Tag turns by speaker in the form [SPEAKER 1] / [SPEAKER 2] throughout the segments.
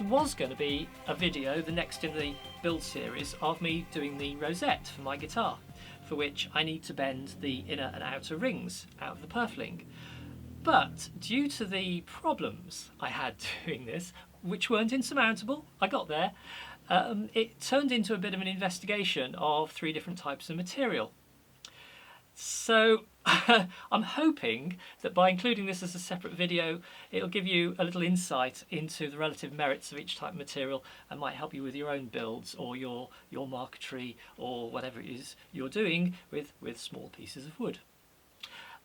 [SPEAKER 1] was going to be a video, the next in the build series, of me doing the Rosette for my guitar, for which I need to bend the inner and outer rings out of the purfling. But due to the problems I had doing this, which weren't insurmountable, I got there, it turned into a bit of an investigation of 3 different types of material. So I'm hoping that by including this as a separate video, it'll give you a little insight into the relative merits of each type of material and might help you with your own builds or your marquetry or whatever it is you're doing with small pieces of wood.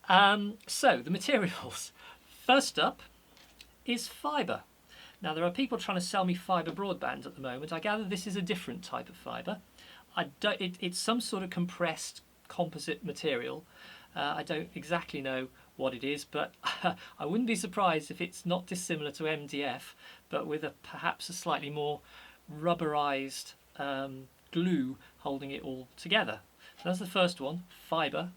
[SPEAKER 1] So the materials. First up is fibre. Now there are people trying to sell me fibre broadband at the moment. I gather this is a different type of fibre. It's some sort of compressed composite material. I don't exactly know what it is, but I wouldn't be surprised if it's not dissimilar to MDF, but with perhaps a slightly more rubberized glue holding it all together. So that's the first one, fibre.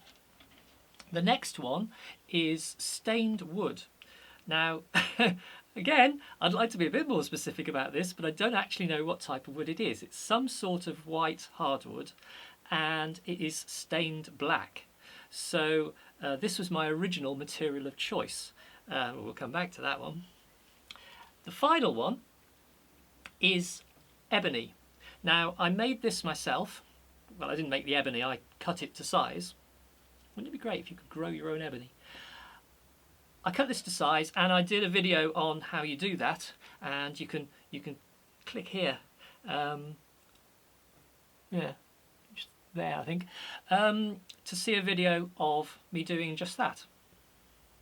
[SPEAKER 1] The next one is stained wood. Now, again, I'd like to be a bit more specific about this, but I don't actually know what type of wood it is. It's some sort of white hardwood, and it is stained black. So this was my original material of choice. We'll come back to that one. The final one is ebony. Now, I made this myself. Well, I didn't make the ebony, I cut it to size. Wouldn't it be great if you could grow your own ebony? I cut this to size, and I did a video on how you do that, and you can click here. Yeah, just there I think, to see a video of me doing just that.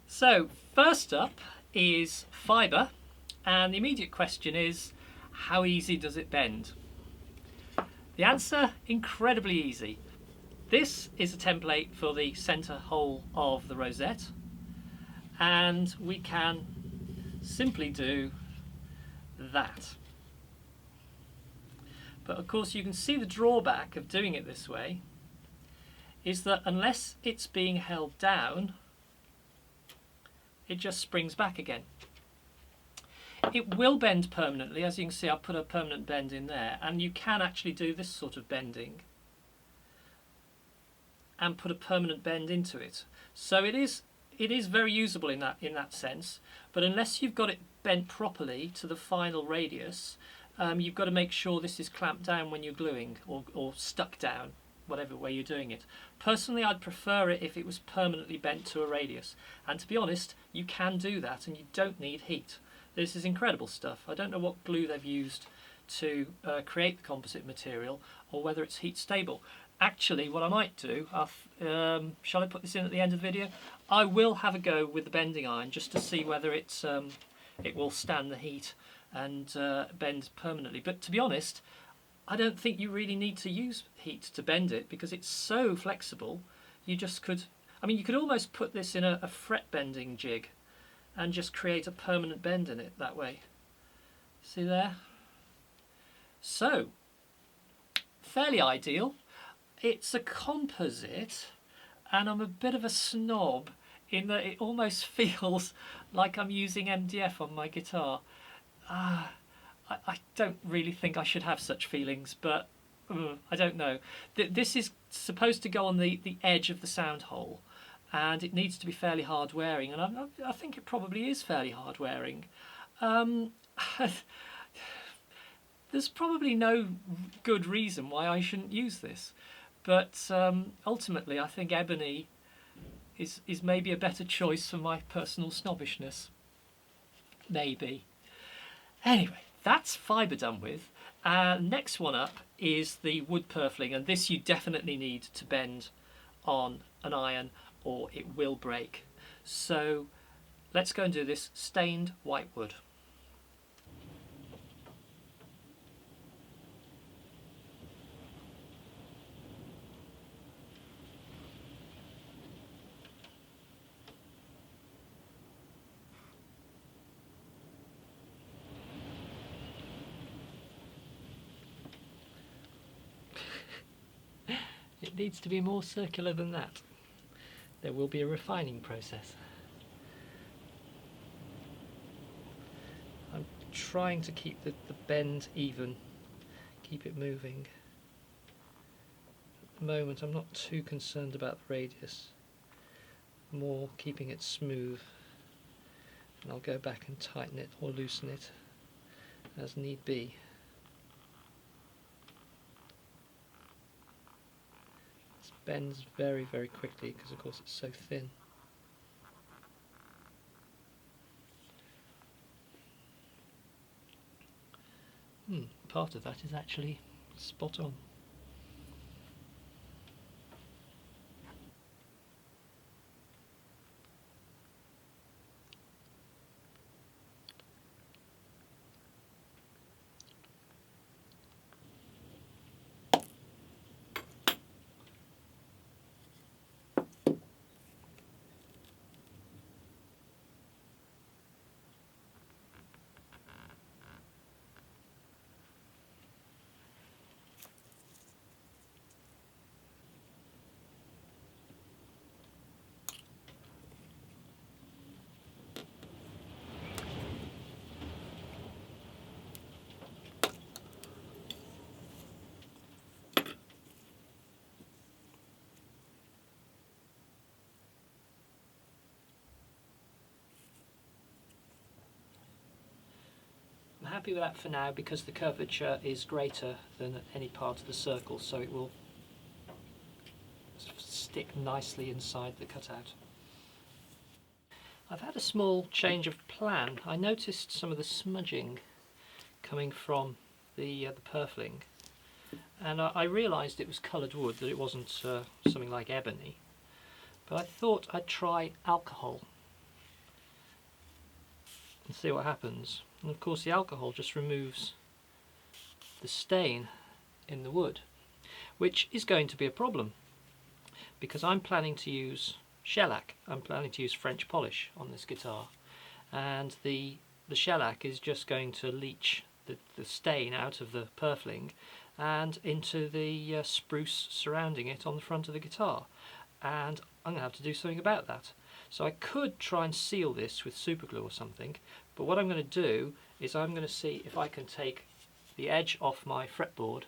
[SPEAKER 1] So first up is fibre, and the immediate question is, how easy does it bend? The answer, incredibly easy. This is a template for the centre hole of the rosette, and we can simply do that. But of course you can see the drawback of doing it this way is that unless it's being held down, it just springs back again. It will bend permanently. As you can see, I've put a permanent bend in there, and you can actually do this sort of bending and put a permanent bend into it. So it is very usable in that sense, but unless you've got it bent properly to the final radius, you've got to make sure this is clamped down when you're gluing, or stuck down, whatever way you're doing it. Personally, I'd prefer it if it was permanently bent to a radius, and to be honest, you can do that and you don't need heat. This is incredible stuff. I don't know what glue they've used to create the composite material, or whether it's heat stable. Actually, what I might do, shall I put this in at the end of the video? I will have a go with the bending iron just to see whether it will stand the heat and bend permanently. But to be honest, I don't think you really need to use heat to bend it, because it's so flexible. You just could, I mean, you could almost put this in a fret bending jig and just create a permanent bend in it that way. See there? So, fairly ideal. It's a composite, and I'm a bit of a snob in that it almost feels like I'm using MDF on my guitar. I don't really think I should have such feelings, but I don't know. This is supposed to go on the edge of the sound hole, and it needs to be fairly hard wearing, and I think it probably is fairly hard wearing. There's probably no good reason why I shouldn't use this, but ultimately I think ebony is maybe a better choice for my personal snobbishness. Maybe. Anyway, that's fibre done with. Next one up is the wood purfling, and this you definitely need to bend on an iron or it will break. So let's go and do this stained white wood. It needs to be more circular than that. There will be a refining process. I'm trying to keep the bend even, keep it moving. At the moment I'm not too concerned about the radius, more keeping it smooth, and I'll go back and tighten it or loosen it as need be. This bends very, very quickly because of course it's so thin. Part of that is actually spot on. I'm happy with that for now because the curvature is greater than at any part of the circle, so it will stick nicely inside the cutout. I've had a small change of plan. I noticed some of the smudging coming from the purfling, and I realised it was coloured wood, that it wasn't something like ebony, but I thought I'd try alcohol and see what happens. And of course the alcohol just removes the stain in the wood, which is going to be a problem because I'm planning to use shellac. I'm planning to use French polish on this guitar, and the shellac is just going to leach the stain out of the purfling and into the spruce surrounding it on the front of the guitar, and I'm going to have to do something about that. So I could try and seal this with super glue or something, but what I'm going to do is I'm going to see if I can take the edge off my fretboard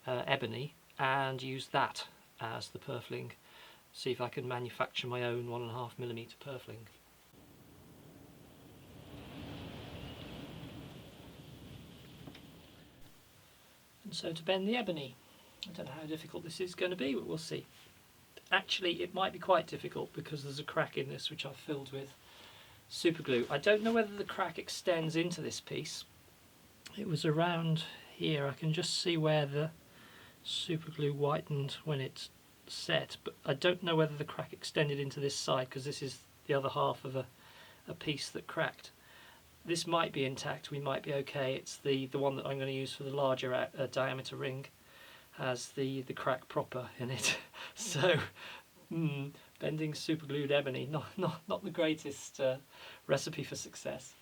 [SPEAKER 1] ebony and use that as the purfling. See if I can manufacture my own 1.5mm purfling. And so to bend the ebony, I don't know how difficult this is going to be, but we'll see. Actually, it might be quite difficult because there's a crack in this which I've filled with super glue. I don't know whether the crack extends into this piece. It was around here. I can just see where the super glue whitened when it's set, but I don't know whether the crack extended into this side because this is the other half of a piece that cracked. This might be intact, we might be okay. It's the one that I'm going to use for the larger diameter ring has the crack proper in it. So bending super glued ebony, not the greatest recipe for success.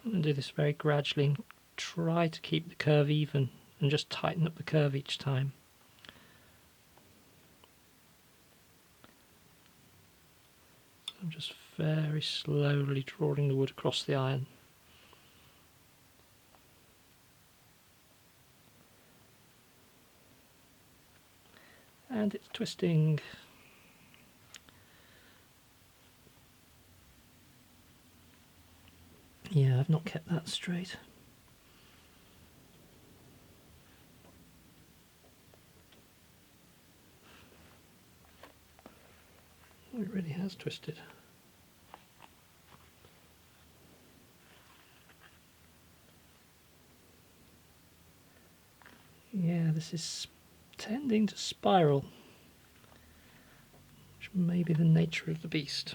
[SPEAKER 1] I'm going to do this very gradually and try to keep the curve even and just tighten up the curve each time. I'm just very slowly drawing the wood across the iron. And it's twisting. Yeah, I've not kept that straight. It really has twisted. Yeah, this is tending to spiral, which may be the nature of the beast.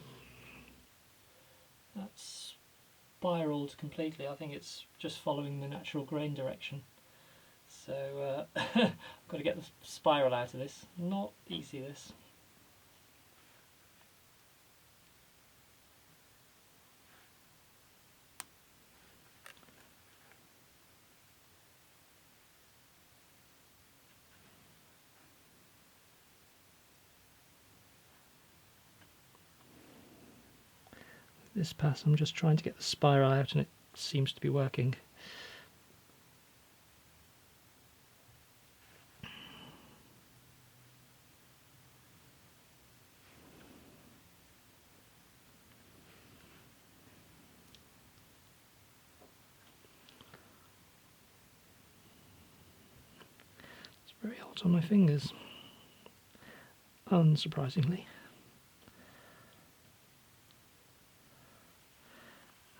[SPEAKER 1] That's spiraled completely. I think it's just following the natural grain direction. So I've got to get the spiral out of this. Not easy, this. This pass I'm just trying to get the spiral out and it seems to be working. It's very hot on my fingers, unsurprisingly.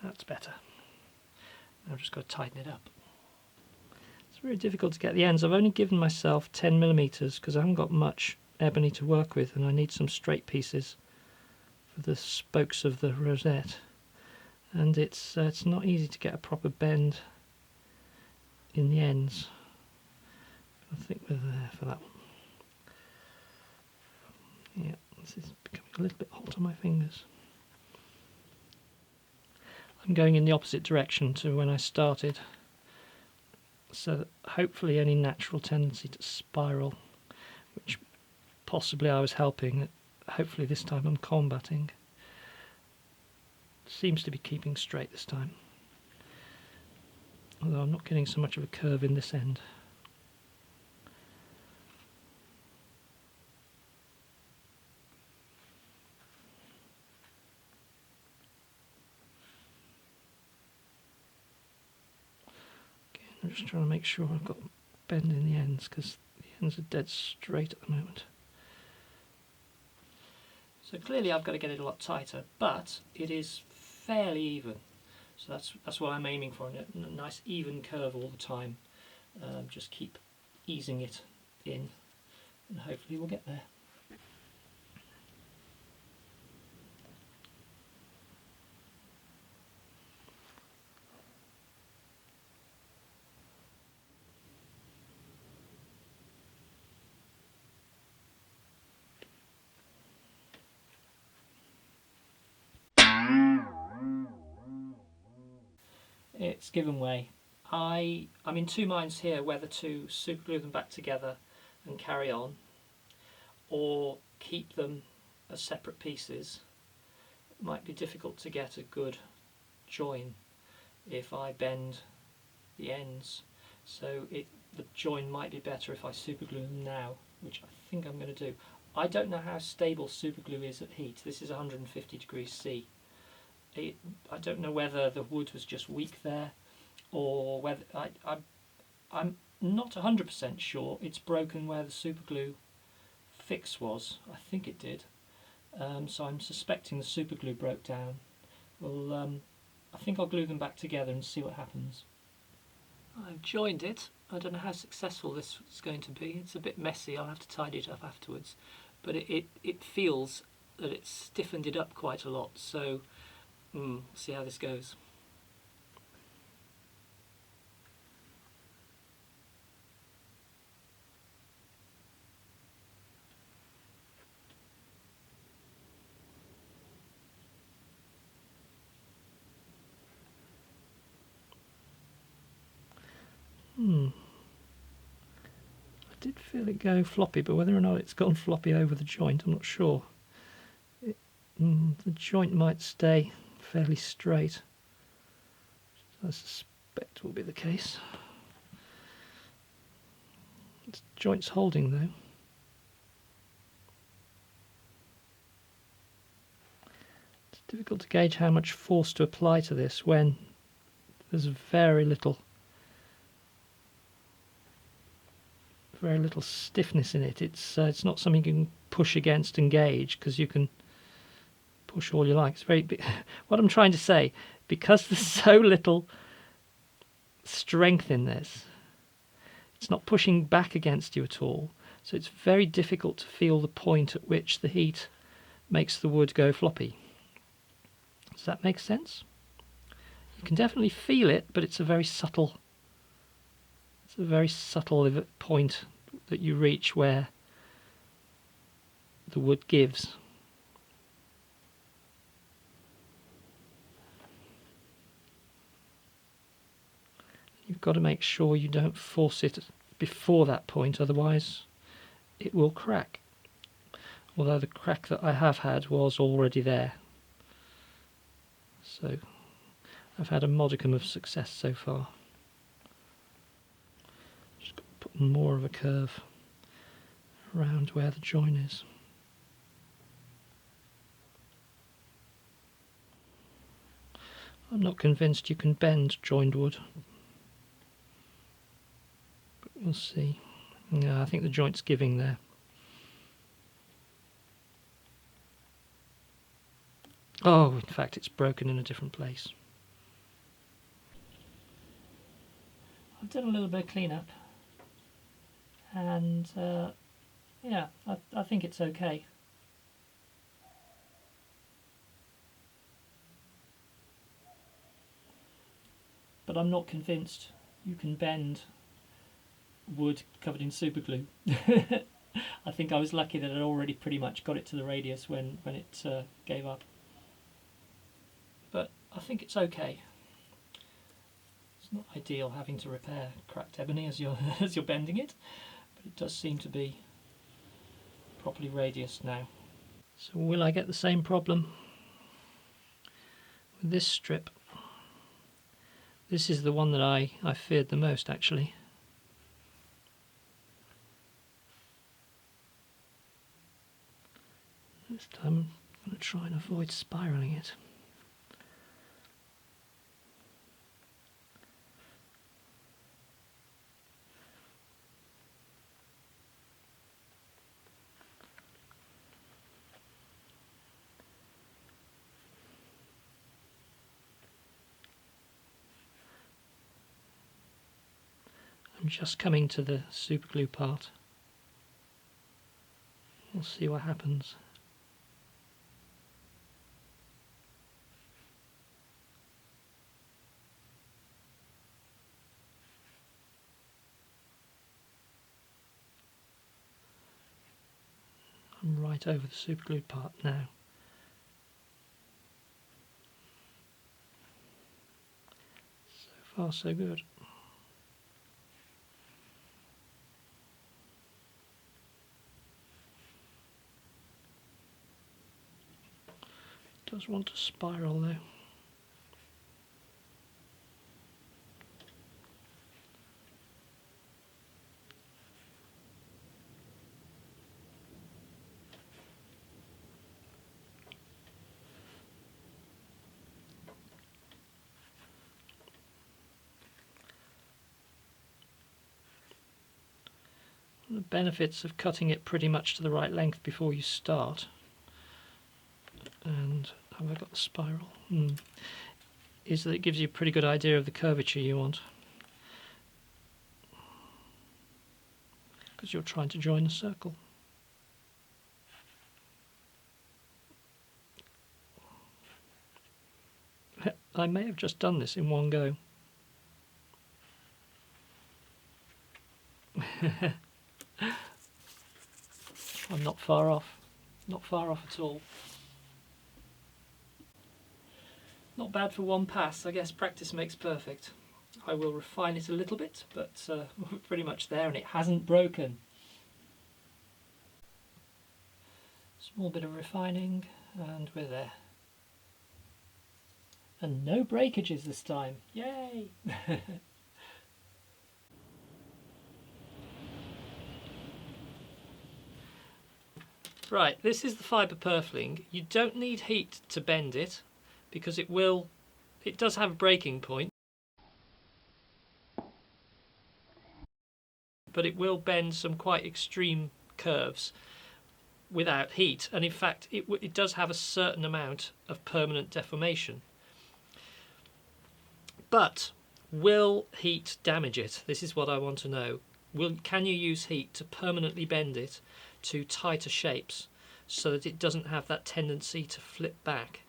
[SPEAKER 1] That's better. Now I've just got to tighten it up. It's very difficult to get the ends. I've only given myself 10mm because I haven't got much ebony to work with, and I need some straight pieces for the spokes of the rosette. And it's not easy to get a proper bend in the ends. I think we're there for that one. Yeah, this is becoming a little bit hot on my fingers. I'm going in the opposite direction to when I started, so that hopefully any natural tendency to spiral, which possibly I was helping, hopefully this time I'm combating. Seems to be keeping straight this time, although I'm not getting so much of a curve in this end. I'm just trying to make sure I've got bend in the ends, because the ends are dead straight at the moment. So clearly I've got to get it a lot tighter, but it is fairly even. So that's what I'm aiming for, a nice even curve all the time. Just keep easing it in, and hopefully we'll get there. It's given way. I'm in two minds here whether to super glue them back together and carry on, or keep them as separate pieces. It might be difficult to get a good join if I bend the ends, so the join might be better if I super glue them now, which I think I'm going to do. I don't know how stable super glue is at heat. This is 150 degrees C. I don't know whether the wood was just weak there, or whether I'm not 100% sure it's broken where the super glue fix was. I think it did, so I'm suspecting the super glue broke down. Well, I think I'll glue them back together and see what happens. I've joined it. I don't know how successful this is going to be. It's a bit messy. I'll have to tidy it up afterwards, but it feels that it's stiffened it up quite a lot, so see how this goes. I did feel it go floppy, but whether or not it's gone floppy over the joint, I'm not sure. The joint might stay fairly straight. I suspect will be the case. The joint's holding though. It's difficult to gauge how much force to apply to this when there's very little stiffness in it. It's not something you can push against and gauge, because you can push all you like. It's very big. What I'm trying to say, because there's so little strength in this, it's not pushing back against you at all, so it's very difficult to feel the point at which the heat makes the wood go floppy. Does that make sense? You can definitely feel it, but it's a very subtle point that you reach where the wood gives. You've got to make sure you don't force it before that point, otherwise it will crack. Although the crack that I have had was already there. So I've had a modicum of success so far. Just got to put more of a curve around where the join is. I'm not convinced you can bend joined wood, but we'll see. No, I think the joint's giving there. Oh, in fact it's broken in a different place. I've done a little bit of cleanup, and yeah, I think it's okay. But I'm not convinced you can bend wood covered in super glue. I think I was lucky that I'd already pretty much got it to the radius when it gave up. But I think it's okay. It's not ideal having to repair cracked ebony as you're as you're bending it, but it does seem to be properly radiused now. So will I get the same problem with this strip? This is the one that I feared the most, actually. This time I'm going to try and avoid spiralling it. I'm just coming to the superglue part. We'll see what happens. I'm right over the superglued part now. So far so good. Does want to spiral though. The benefits of cutting it pretty much to the right length before you start, and have I got the spiral? Is that it gives you a pretty good idea of the curvature you want, because you're trying to join a circle. I may have just done this in one go. I'm not far off. Not far off at all. Not bad for one pass. I guess practice makes perfect. I will refine it a little bit, but we're pretty much there, and it hasn't broken. Small bit of refining, and we're there. And no breakages this time. Yay! Right, this is the fibre purfling. You don't need heat to bend it, because it does have a breaking point, but it will bend some quite extreme curves without heat, and in fact it does have a certain amount of permanent deformation. But will heat damage it? This is what I want to know. Can you use heat to permanently bend it to tighter shapes so that it doesn't have that tendency to flip back?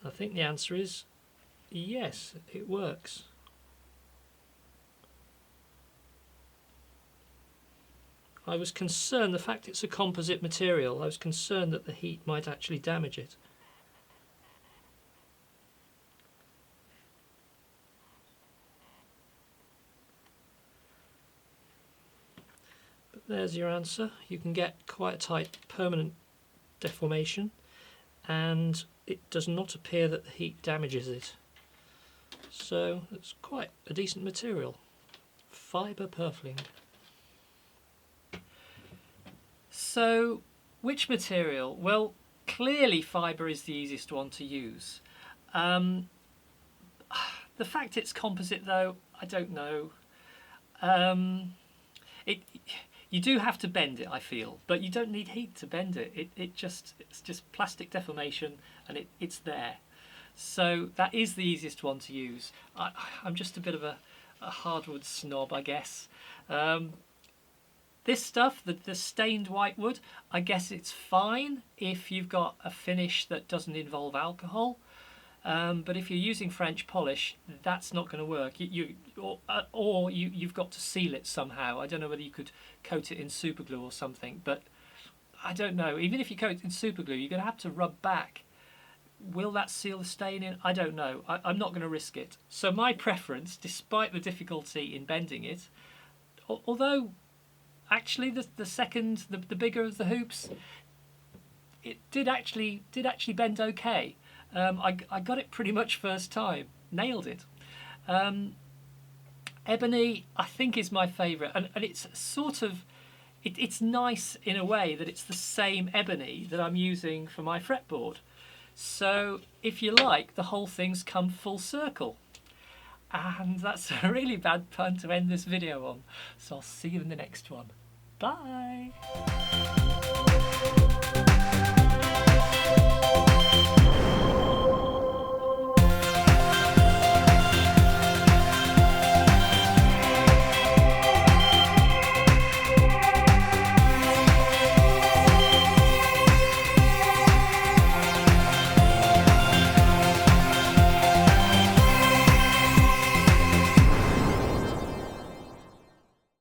[SPEAKER 1] I think the answer is yes, it works. I was concerned, the fact it's a composite material, I was concerned that the heat might actually damage it. But there's your answer. You can get quite a tight permanent deformation, and it does not appear that the heat damages it. So it's quite a decent material. Fibre purfling. So which material? Well, clearly fibre is the easiest one to use. The fact it's composite though, I don't know. You do have to bend it, I feel, but you don't need heat to bend it. It's just plastic deformation, and it's there. So that is the easiest one to use. I'm just a bit of a hardwood snob, I guess. This stuff, the stained whitewood, I guess it's fine if you've got a finish that doesn't involve alcohol. But if you're using French polish, that's not going to work. You've got to seal it somehow. I don't know whether you could coat it in super glue or something, but I don't know. Even if you coat it in super glue, you're going to have to rub back. Will that seal the stain in? I don't know. I'm not going to risk it. So my preference, despite the difficulty in bending it, although actually the bigger of the hoops, it did actually bend okay. I got it pretty much first time, nailed it. Ebony, I think, is my favourite, and it's sort of, it's nice in a way that it's the same ebony that I'm using for my fretboard. So if you like, the whole thing's come full circle. And that's a really bad pun to end this video on. So I'll see you in the next one. Bye!